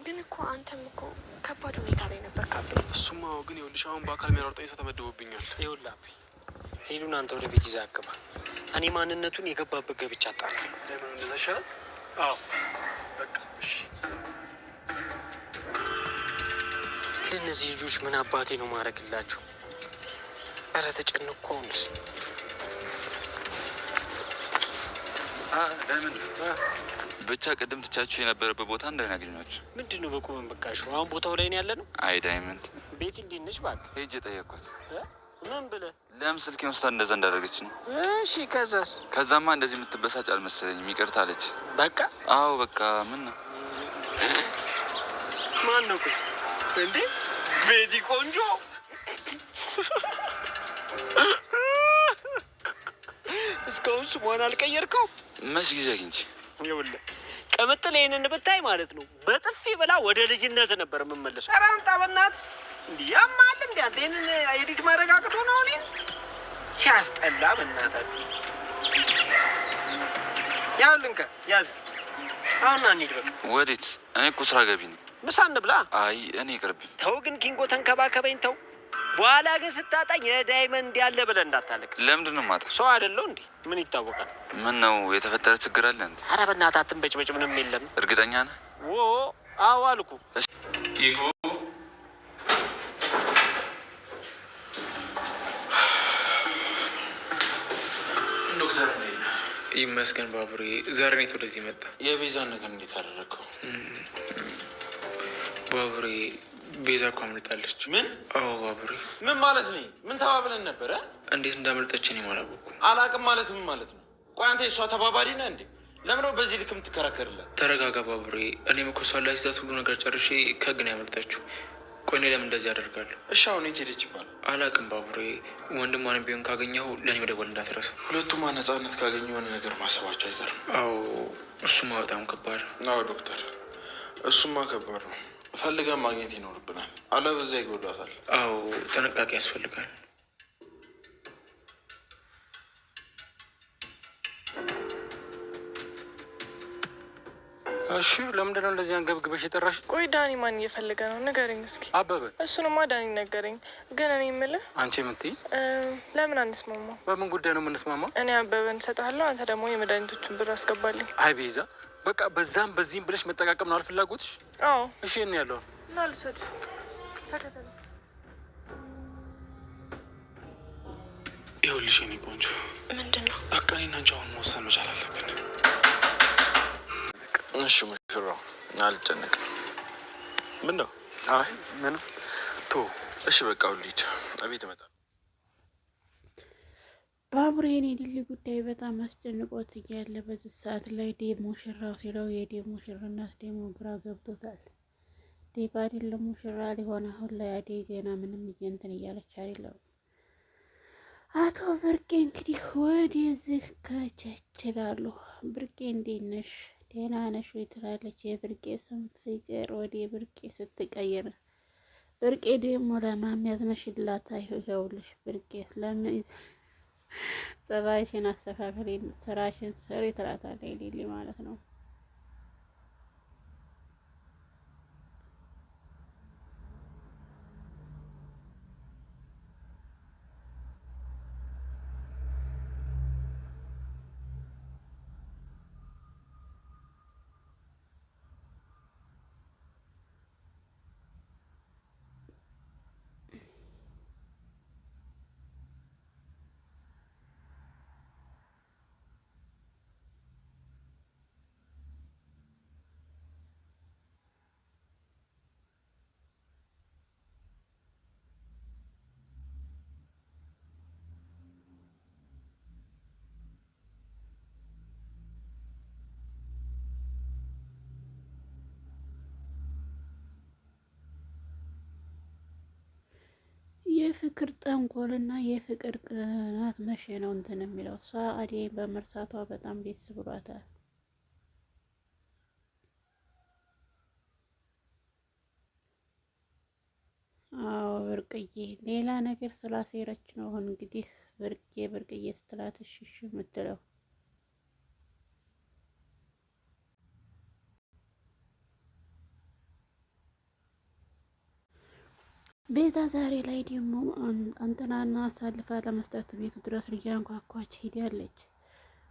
ግን እኮ አንተም እኮ ከባድ ሁኔታ ላይ ነበር ካቤ። እሱማ ግን ይኸውልሽ አሁን በአካል የሚያወርጠኝ ሰው ተመድቦብኛል። ይኸውልህ አቤ ሄዱን አንተ ወደ ቤት ይዘህ አግባ። እኔ ማንነቱን የገባበት ገብቻ አጣራለሁ። ለምን እንደዛ ይሻላል? አዎ በቃ እሺ። ለእነዚህ ልጆች ምን አባቴ ነው ማድረግላቸው? ኧረ ተጨነቅኩ አሁንስ። ለምን ብቻ ቅድም ትቻችሁ የነበረበት ቦታ እንደምን ያገኟችሁ? ምንድን ነው በቁመን በቃሽ? አሁን ቦታው ላይ ነው ያለ ነው። አይ ዳይመንድ ቤት እንዴት ነሽ? እባክህ ሄጄ ጠየቅኳት። ምን ብለህ? ለምን ስልኬን ወስዳ እንደዛ እንዳደረገች ነው። እሺ ከዛስ? ከዛማ እንደዚህ የምትበሳጭ አልመሰለኝም። ይቅርታ አለች። በቃ አዎ በቃ ምን ነው ማን ነው እንዴ? ቤቲ ቆንጆ እስካሁን ስሟን አልቀየርከው? መች ጊዜ አግኝቼ ይኸውልህ ቅምጥል ይሄንን ብታይ ማለት ነው በጥፊ ብላ ወደ ልጅነት ነበር የምመለሰው። ኧረ አምጣ በእናትህ። እንዲህ ያማል እንዴ አንተ? ይሄንን ኤዲት ማረጋግጦ ነው እኔ ሲያስጠላ በእናታችሁ። ያው ልንከ ያዝ። አሁን እንሂድ በቃ። ወዴት? እኔ እኮ ስራ ገቢ ነኝ። ምሳ እንብላ። አይ እኔ ይቅርብኝ። ተው ግን ኪንጎ ተንከባከበኝ ተው። በኋላ ግን ስታጣኝ የዳይመንድ ያለ ብለህ እንዳታለቅስ። ለምንድን ነው የማጣ? ሰው አይደለሁ እንዴ? ምን ይታወቃል? ምን ነው የተፈጠረ ችግር አለ እንዴ? ኧረ በእናትህ አትንበጭበጭ። ምንም የለም። እርግጠኛ ነህ? አዎ አልኩ። ይግቡ። ዶክተር ይመስገን ባቡሬ። ዛሬ ነው ወደዚህ መጣ። የቤዛን ነገር እንዴት አደረገው? ባቡሬ ቤዛ እኮ አምልጣለች። ምን? አዎ ባቡሬ። ምን ማለት ነው? ምን ተባብለን ነበረ? እንዴት እንዳመለጠች እኔም አላወኩም። አላቅም ማለት ምን ማለት ነው? ቆይ አንተ የሷ ተባባሪ ነህ እንዴ? ለምን ነው በዚህ ልክ የምትከራከርላት? ተረጋጋ ባቡሬ። እኔም እኮ እሷን ላስይዛት ሁሉ ነገር ጨርሼ ከህግ ነው ያመለጠችው። ቆይ እኔ ለምን እንደዚህ አደርጋለሁ? እሺ አሁን የት ሄደች ይባላል? አላቅም ባቡሬ። ወንድሟንም ቢሆን ካገኘው ለእኔ መደወል እንዳትረሳ። ሁለቱማ ነፃነት ካገኙ የሆነ ነገር ማሰባቸው አይቀርም። አዎ እሱማ በጣም ከባድ ነው። አዎ ዶክተር፣ እሱማ ከባድ ነው። ፈልገን ማግኘት ይኖርብናል። አለበለዚያ ይጎዳታል። አዎ ጥንቃቄ ያስፈልጋል። እሺ ለምንድን ነው እንደዚህ አንገብግበሽ የጠራሽ? ቆይ ዳኒ ማን እየፈለገ ነው? ንገረኝ እስኪ። አበበ። እሱንማ ዳኒ ነገረኝ። ግን እኔ የምልህ አንቺ የምትይ ለምን አንስማማ? በምን ጉዳይ ነው የምንስማማው? እኔ አበበን እሰጥሃለሁ፣ አንተ ደግሞ የመድኃኒቶቹን ብር አስገባልኝ። አይ ቤዛ፣ በቃ በዛም በዚህም ብለሽ መጠቃቀም ነው አልፍላጎትሽ? አዎ እሺ እኔ ያለው እና ልውሰድ። ተከተል። ይኸውልሽ የኔ ቆንጆ። ምንድን ነው? በቃ እኔና አንቺ አሁን መወሰን መቻል አለብን። እሺ ሙሽራው፣ አልጨነቅም። ምን ነው? አይ ምንም ቶ እሺ በቃ ልሂድ፣ እቤት እመጣለሁ። ባቡሬ የኔ ድል ጉዳይ በጣም አስጨንቆት እያለ በዚህ ሰዓት ላይ ዴብ ሙሽራው ሲለው የዴብ ሙሽርነት ደግሞ ግራ ገብቶታል። ዴብ አይደለም ሙሽራ ሊሆን አሁን ላይ አደይ ገና ምንም እንትን እያለች አይደለም። አቶ ብርቄ እንግዲህ ወደዚህ ከቸችላሉ። ብርቄ እንዴት ነሽ? ደህና ነሽ ወይ ትላለች። የብርቄ ስም ፍቅር ወደ ብርቄ ስትቀይር ብርቄ ደግሞ ለማሚያዝ ነሽላታ። ይኸውልሽ ብርቄ ለምን ጸባይሽን አስተካክሪ፣ ስራሽን ስሪ ትላታለች ሊሊ ማለት ነው። የፍቅር ጠንኮልና የፍቅር ቅናት መቼ ነው እንትን የሚለው? እሷ አደይን በመርሳቷ በጣም ደስ ብሏታል። አዎ ብርቅዬ ሌላ ነገር ስላሴረች ነው አሁን እንግዲህ ብርቅዬ ስትላት እሺ የምትለው። ቤዛ ዛሬ ላይ ደግሞ አንተናና አሳልፋ ለመስጠት ቤቱ ድረስ እያንኳኳች ሂዳለች።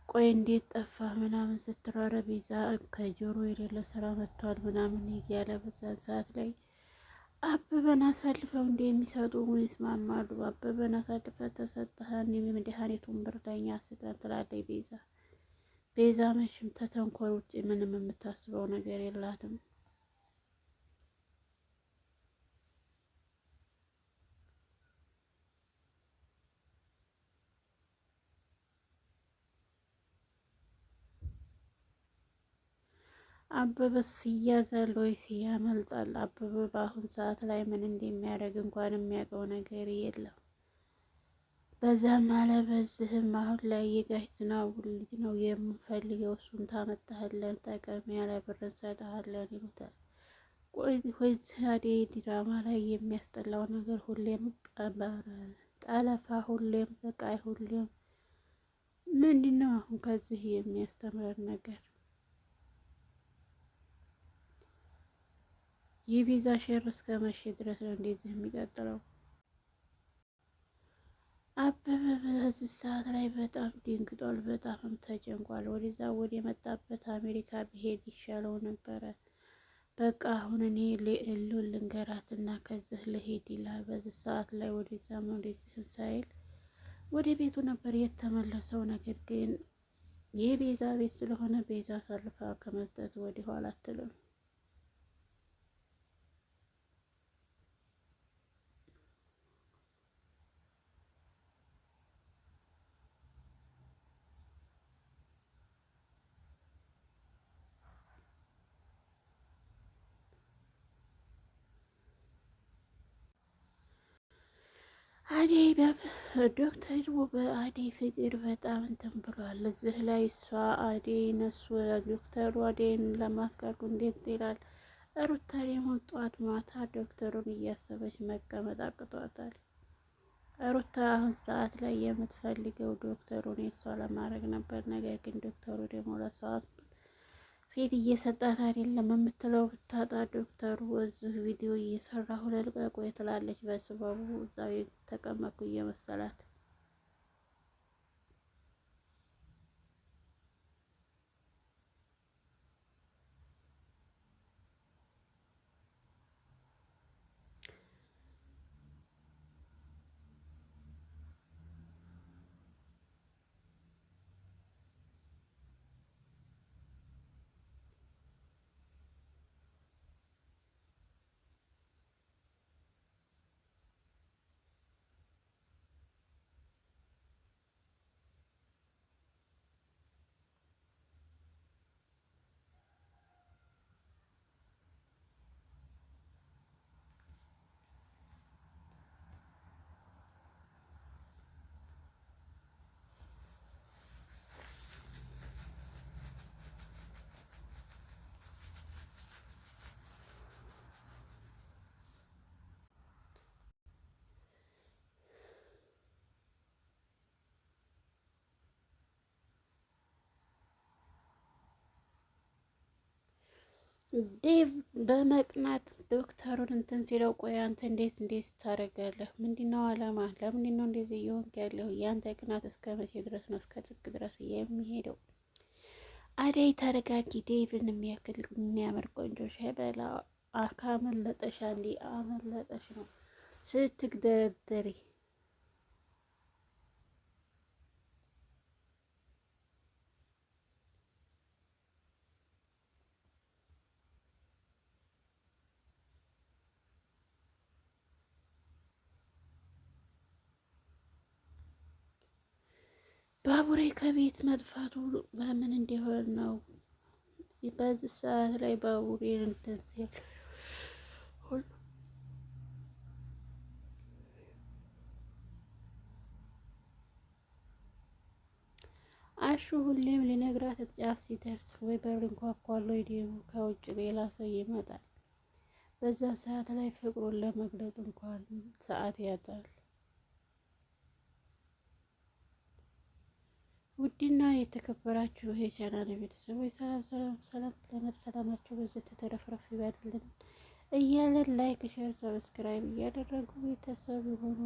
ቆይ እንዴት ጠፋ ምናምን ስትሯረ ቤዛ ከጆሮ የሌለ ስራ መጥቷል ምናምን እያለ በዛን ሰዓት ላይ አበበን አሳልፈው እንደሚሰጡ ይስማማሉ። አበበን አሳልፈ ተሰጠህን የመድኃኒቱን ብር ለኛ ስጠን ትላለች ቤዛ። ቤዛ መቼም ተተንኮል ውጭ ምንም የምታስበው ነገር የላትም። አበበስ ይያዛል ወይስ ያመልጣል? አበበ በአሁን ሰዓት ላይ ምን እንደሚያደርግ እንኳን የሚያውቀው ነገር የለም። በዛም አለ በዚህም አሁን ላይ የጋሽ ዝናቡ ልጅ ነው የምንፈልገው፣ እሱን ታመጣህለን ጠቀም ያለ ብር እንሰጥሃለን ይሉታል። ቆይ አደይ ድራማ ላይ የሚያስጠላው ነገር ሁሌም ጠለፋ፣ ሁሌም በቃይ፣ ሁሌም ምንድነው አሁን ከዚህ የሚያስተምረን ነገር? የቤዛ ሸር እስከ መቼ ድረስ ነው እንደዚህ የሚቀጥለው? አበበ በዚህ ሰዓት ላይ በጣም ደንግጧል፣ በጣም ተጨንቋል። ወደዛ ወደ መጣበት አሜሪካ ቢሄድ ይሻለው ነበረ። በቃ አሁን እኔ ሌሉን ልንገራትና ከዚህ ልሄድ ይላል። በዚህ ሰዓት ላይ ወደዛም ወደዚህም ሳይል ወደ ቤቱ ነበር የተመለሰው። ነገር ግን የቤዛ ቤት ስለሆነ ቤዛ አሳልፋ ከመስጠት ወደ ኋላ አትልም። አደይ ዶክተሩ በአደይ ፍቅር በጣም እንትን ብሏል። እዚህ ላይ እሷ አደይ ነሱ ዶክተሩ አደይን ለማፍቀሩ እንዴት ይላል። ሩታ ደግሞ ጧት ማታ ዶክተሩን እያሰበች መቀመጥ አቅቷታል። ሩታ አሁን ሰዓት ላይ የምትፈልገው ዶክተሩን የሷ ለማድረግ ነበር። ነገር ግን ዶክተሩ ደግሞ ለሷ ፊት እየሰጣት አይደለም። የምትለው ብታጣ ዶክተሩ እዚህ ቪዲዮ እየሰራሁ ልልቀቅ ወይ ትላለች። በስበቡ እዛው ተቀመጥኩ እየመሰላት ዴቭ በመቅናት ዶክተሩን እንትን ሲለው፣ ቆይ አንተ እንዴት ታደርጋለህ? ምንድነው አላማ? ለምንድነው እንደዚህ እየሆንክ ያለው? ያንተ ቅናት እስከ መቼ ድረስ ነው? እስከ ጥግ ድረስ የሚሄደው? አደይ ተረጋጊ። ዴቭን የሚያክል የሚያምር ቆንጆ ሸበላ ካመለጠሽ አንዴ አመለጠሽ ነው ስትግደረደሪ። ባቡሬ ከቤት መጥፋቱ በምን እንዲሆን ነው? በዚህ ሰዓት ላይ ባቡሬ እንደዚህ አሹ ሁሌም ሊነግራት ጫፍ ሲደርስ ወይ በር እንኳኳል ወይ ደግሞ ከውጭ ሌላ ሰው ይመጣል። በዛ ሰዓት ላይ ፍቅሩን ለመግለጽ እንኳን ሰዓት ያጣል። ውድና የተከበራችሁ የቻናል ቤተሰቦች ሰላም ሰላማችሁ በዚህ ተተረፍረፍ ይበልልን። እያለን ላይክ፣ ሼር፣ ሰብስክራይብ እያደረጉ ቤተሰብ የሆኑ